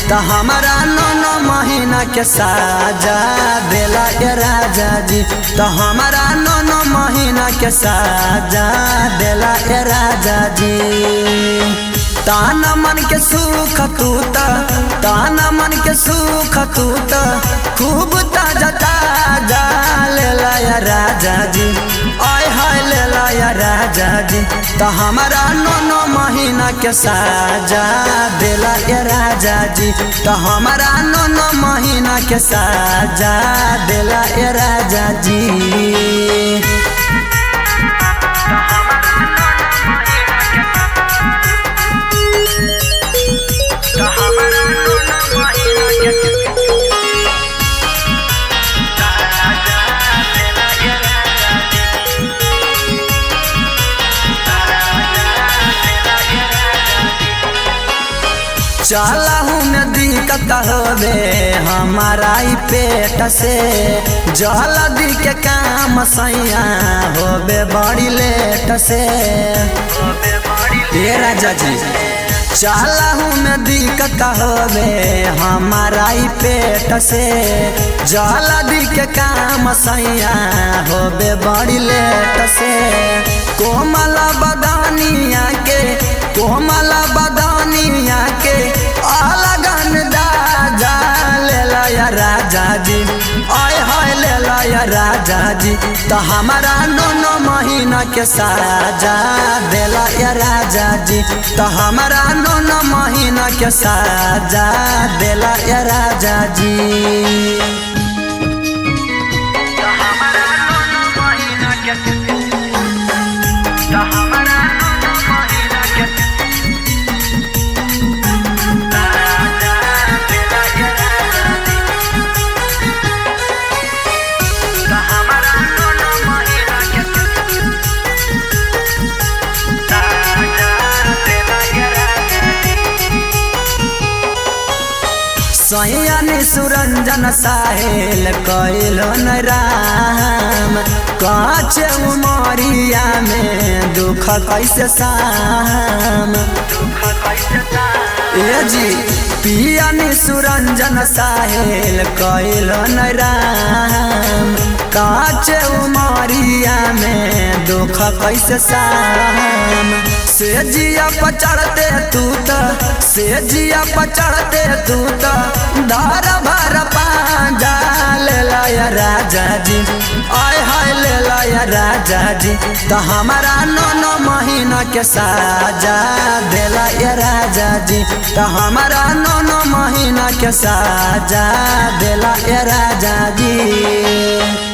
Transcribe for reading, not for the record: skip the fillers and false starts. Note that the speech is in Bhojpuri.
तो हमारा 9 महीना के साजा देला ये राजा जी। तो हमारा 9 महीना के साजा देला ये राजा जी। ताना मन के सुख तू ताना मन के सुख तू खूब ताजा ताजा लेला या राजा जी। आय हाय लेला या राजा जी। तो हमारा 9 महीना के साजा देला या राजा जी। तो हमारा 9 महीना के साजा देला या राजा जी। चला हूँ नदी कता होवे हमारा ही पेट से जल्दी के काम सैया होवे बड़ी लेट से ये राजा जी। चला हूँ नदी कता होवे हमारा ही पेट से जल्दी के काम सैया होवे बड़ी लेट से। कोमला बदानिया के कोमला बदानिया के अलगन दाजा लेला या राजा जी। आय हाय लेला या राजा जी। तो हमारा 9 महीना के साजा देला या राजा जी। तो हमारा 9 महीना के साजा देला या राजा जी। सैया सुरंजन साहेल कैल राम काच उमरिया में दुख कैसे शाम। ए जी पिया सुरंजन साहेल कैल राम काच उमरिया में दुख कैसे शाम। से जिया पचड़ते तू से जिया पचड़ते तू धार भर पांजा लेला या राजा जी। आय हाय लेला या राजा जी। तो हमारा 9 महीना के साजा देला या राजा जी। तो हमारा 9 महीना के साजा देला या राजा जी।